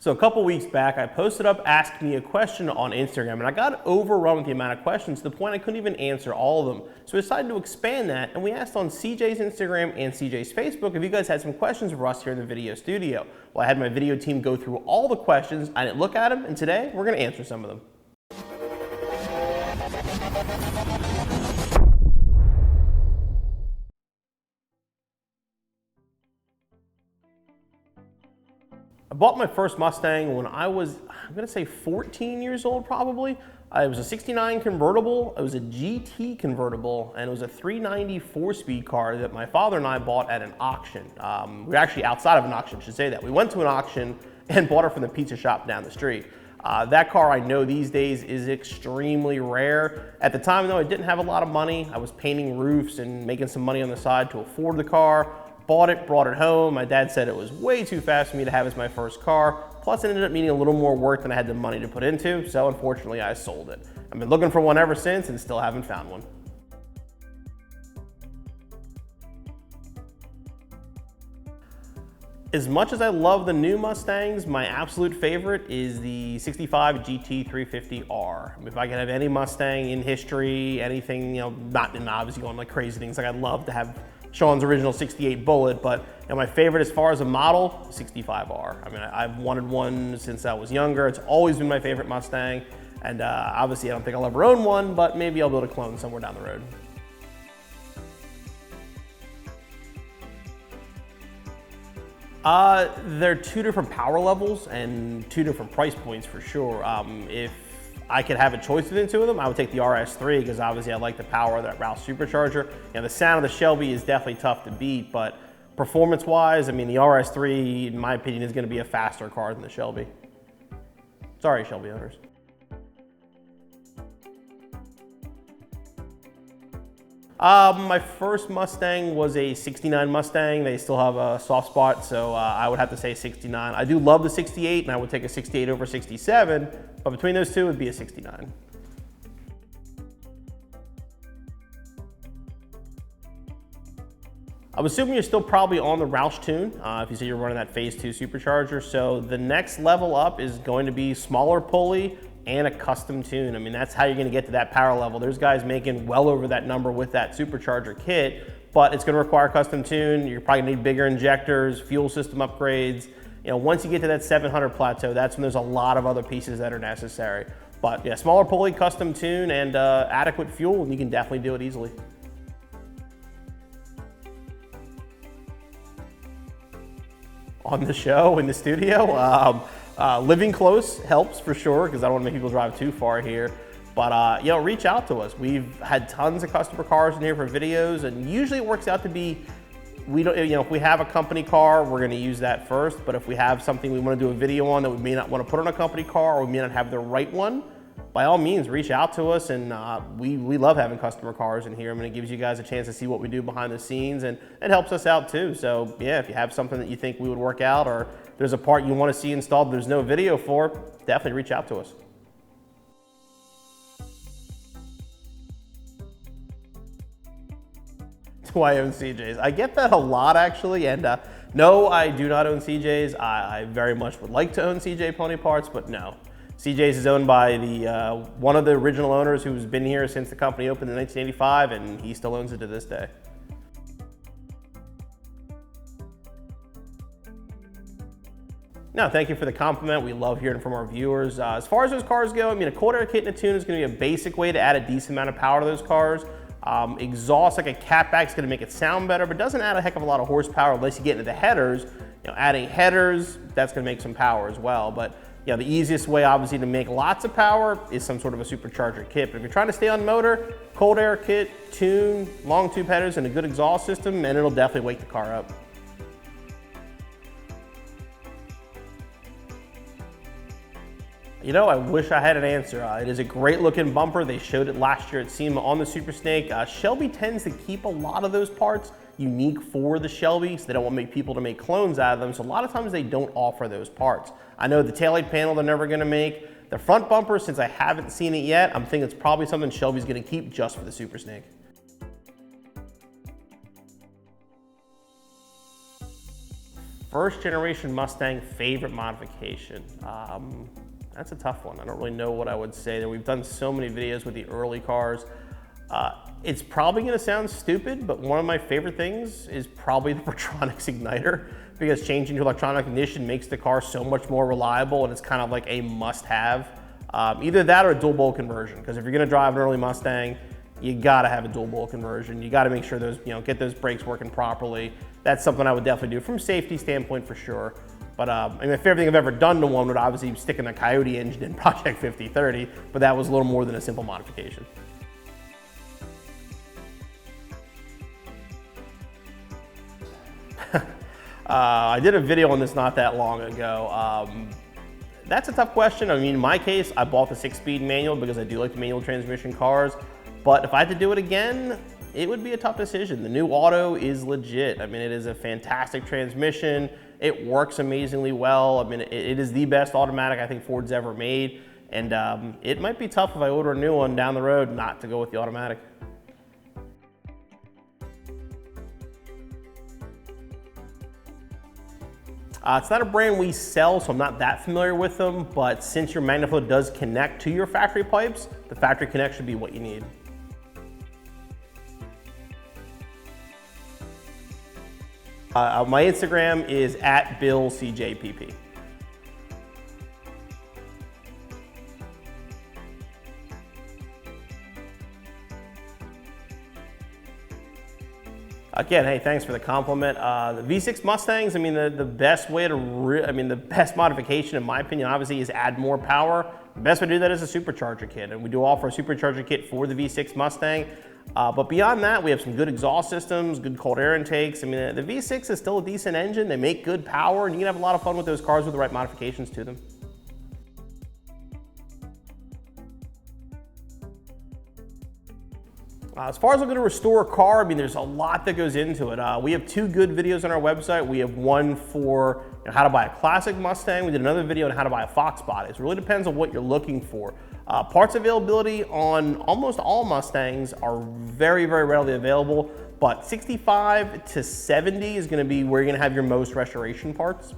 So a couple weeks back, I posted up asking me a question on Instagram, and I got overrun with the amount of questions to the point I couldn't even answer all of them. So we decided to expand that, and we asked on CJ's Instagram and CJ's Facebook if you guys had some questions for us here in the video studio. Well, I had my video team go through all the questions, I didn't look at them, and today we're going to answer some of them. I bought my first Mustang when I was, I'm gonna say 14 years old probably. It was a 69 convertible, it was a GT convertible, and it was a 390 4-speed car that my father and I bought at an auction. We were actually outside of an auction, I should say that. We went to an auction and bought it from the pizza shop down the street. That car I know these days is extremely rare. At the time though, I didn't have a lot of money. I was painting roofs and making some money on the side to afford the car. Bought it, brought it home. My dad said it was way too fast for me to have as my first car. Plus it ended up needing a little more work than I had the money to put into, so unfortunately I sold it. I've been looking for one ever since and still haven't found one. As much as I love the new Mustangs, my absolute favorite is the 65 GT 350R. If I could have any Mustang in history, anything, not obviously going like crazy things, like I'd love to have Sean's original 68 Bullet, but my favorite as far as a model, 65R. I mean, I've wanted one since I was younger. It's always been my favorite Mustang, and obviously I don't think I'll ever own one, but maybe I'll build a clone somewhere down the road. They're two different power levels and two different price points for sure. If I could have a choice between the two of them, I would take the RS3 because obviously I like the power of that Roush supercharger. The sound of the Shelby is definitely tough to beat, but performance-wise, I mean, the RS3, in my opinion, is going to be a faster car than the Shelby. Sorry, Shelby owners. My first Mustang was a 69 Mustang. They still have a soft spot, so I would have to say 69. I do love the 68, and I would take a 68 over 67, but between those two, it would be a 69. I'm assuming you're still probably on the Roush tune, if you say you're running that Phase 2 supercharger. So the next level up is going to be smaller pulley and a custom tune. I mean, that's how you're gonna get to that power level. There's guys making well over that number with that supercharger kit, but it's gonna require custom tune. You're probably gonna need bigger injectors, fuel system upgrades. Once you get to that 700 plateau, that's when there's a lot of other pieces that are necessary. But yeah, smaller pulley, custom tune, and adequate fuel, and you can definitely do it easily. On the show, in the studio, living close helps for sure, because I don't want to make people drive too far here. But reach out to us. We've had tons of customer cars in here for videos, and usually it works out to be, we don't, if we have a company car, we're going to use that first. But if we have something we want to do a video on that we may not want to put on a company car, or we may not have the right one, by all means, reach out to us. And we love having customer cars in here. I mean, it gives you guys a chance to see what we do behind the scenes, and it helps us out too. So yeah, if you have something that you think we would work out, or there's a part you want to see installed there's no video for, definitely reach out to us. Do I own CJs? I get that a lot actually, and no, I do not own CJs. I very much would like to own CJ Pony Parts, but no. CJs is owned by the one of the original owners who's been here since the company opened in 1985, and he still owns it to this day. No, thank you for the compliment. We love hearing from our viewers. As far as those cars go, I mean, a cold air kit and a tune is going to be a basic way to add a decent amount of power to those cars. Exhaust, like a catback, is going to make it sound better, but doesn't add a heck of a lot of horsepower unless you get into the headers. Adding headers, that's going to make some power as well. But the easiest way, obviously, to make lots of power is some sort of a supercharger kit. But if you're trying to stay on motor, cold air kit, tune, long tube headers, and a good exhaust system, and it'll definitely wake the car up. I wish I had an answer. It is a great looking bumper. They showed it last year at SEMA on the Super Snake. Shelby tends to keep a lot of those parts unique for the Shelby, so they don't want to make people to make clones out of them. So a lot of times they don't offer those parts. I know the taillight panel they're never gonna make. The front bumper, since I haven't seen it yet, I'm thinking it's probably something Shelby's gonna keep just for the Super Snake. First generation Mustang favorite modification. That's a tough one. I don't really know what I would say. We've done so many videos with the early cars. It's probably gonna sound stupid, but one of my favorite things is probably the Pertronix igniter, because changing to electronic ignition makes the car so much more reliable, and it's kind of like a must-have. Either that or a dual bowl conversion, because if you're gonna drive an early Mustang, you gotta have a dual bowl conversion. You gotta make sure those, get those brakes working properly. That's something I would definitely do from a safety standpoint for sure. But I mean, the favorite thing I've ever done to one would obviously be sticking a Coyote engine in Project 5030, but that was a little more than a simple modification. I did a video on this not that long ago. That's a tough question. I mean, in my case, I bought the 6-speed manual because I do like the manual transmission cars. But if I had to do it again, it would be a tough decision. The new auto is legit. I mean, it is a fantastic transmission. It works amazingly well. I mean, it is the best automatic I think Ford's ever made. And it might be tough if I order a new one down the road not to go with the automatic. It's not a brand we sell, so I'm not that familiar with them, but since your magnet flow does connect to your factory pipes, the factory connect should be what you need. My Instagram is @BillCJPP. Again, hey, thanks for the compliment. The V6 Mustangs, I mean, the best way to, the best modification in my opinion, obviously, is add more power. The best way to do that is a supercharger kit, and we do offer a supercharger kit for the V6 Mustang. But beyond that, we have some good exhaust systems, good cold air intakes. I mean, the V6 is still a decent engine. They make good power, and you can have a lot of fun with those cars with the right modifications to them. As far as looking to restore a car, I mean, there's a lot that goes into it. We have 2 good videos on our website. We have one for how to buy a classic Mustang. We did another video on how to buy a Fox body. It really depends on what you're looking for. Parts availability on almost all Mustangs are very, very readily available, but 65 to 70 is gonna be where you're gonna have your most restoration parts.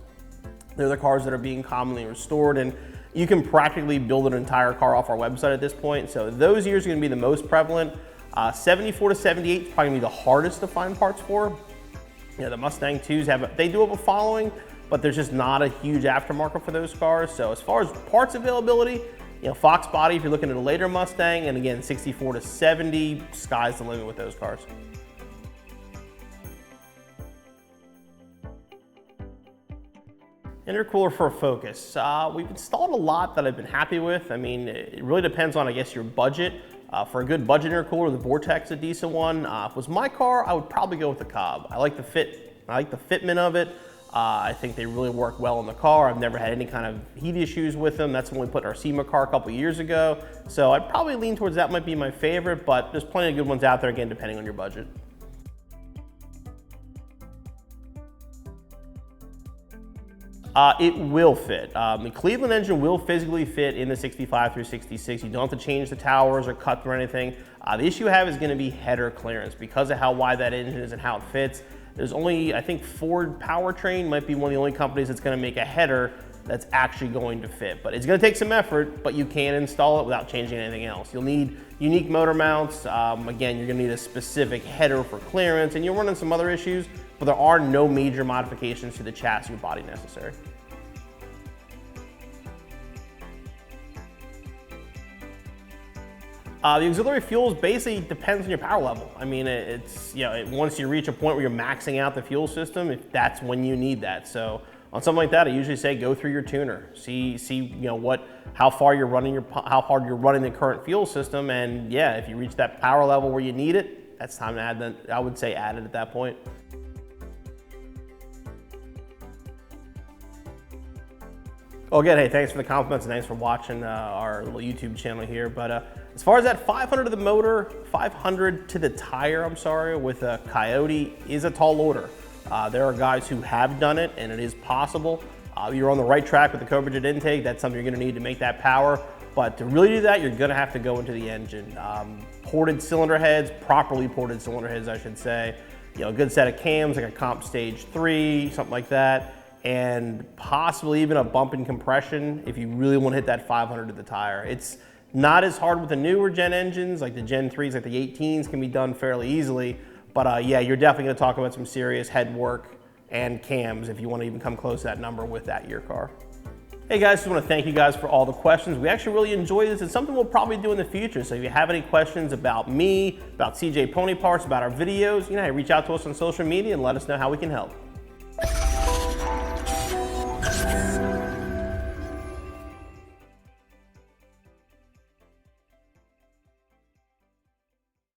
They're the cars that are being commonly restored, and you can practically build an entire car off our website at this point. So those years are gonna be the most prevalent. 74 to 78 is probably gonna be the hardest to find parts for. The Mustang 2s they do have a following, but there's just not a huge aftermarket for those cars. So as far as parts availability, Fox body if you're looking at a later Mustang, and again, 64 to 70, sky's the limit with those cars. Intercooler for a Focus. We've installed a lot that I've been happy with. I mean, it really depends on, I guess, your budget. For a good budget intercooler, the Vortex is a decent one. If it was my car, I would probably go with the Cobb. I like the fitment of it. I think they really work well in the car. I've never had any kind of heat issues with them. That's when we put in our SEMA car a couple years ago. So I'd probably lean towards that might be my favorite, but there's plenty of good ones out there, again, depending on your budget. It will fit. The Cleveland engine will physically fit in the 65 through 66. You don't have to change the towers or cut through anything. The issue you have is going to be header clearance because of how wide that engine is and how it fits. There's only, I think Ford Powertrain might be one of the only companies that's going to make a header that's actually going to fit. But it's going to take some effort, but you can install it without changing anything else. You'll need unique motor mounts. Again, you're going to need a specific header for clearance, and you're running some other issues, but there are no major modifications to the chassis or body necessary. The auxiliary fuels basically depends on your power level. I mean, once you reach a point where you're maxing out the fuel system, that's when you need that. So on something like that, I usually say go through your tuner, see how hard you're running the current fuel system, and yeah, if you reach that power level where you need it, that's time to add that. I would say add it at that point. Well, again, hey, thanks for the compliments and thanks for watching our little YouTube channel here. But as far as that 500 to the motor, 500 to the tire, I'm sorry, with a Coyote is a tall order. There are guys who have done it, and it is possible. You're on the right track with the co-rigid intake. That's something you're going to need to make that power. But to really do that, you're going to have to go into the engine. Ported cylinder heads, properly ported cylinder heads, I should say. A good set of cams, like a comp stage 3, something like that. and possibly even a bump in compression if you really want to hit that 500 to the tire. It's not as hard with the newer gen engines, like the Gen 3s, like the 18s can be done fairly easily. But yeah, you're definitely going to talk about some serious head work and cams if you want to even come close to that number with that year car. Hey guys, just want to thank you guys for all the questions. We actually really enjoy this. It's something we'll probably do in the future. So if you have any questions about me, about CJ Pony Parts, about our videos, reach out to us on social media and let us know how we can help.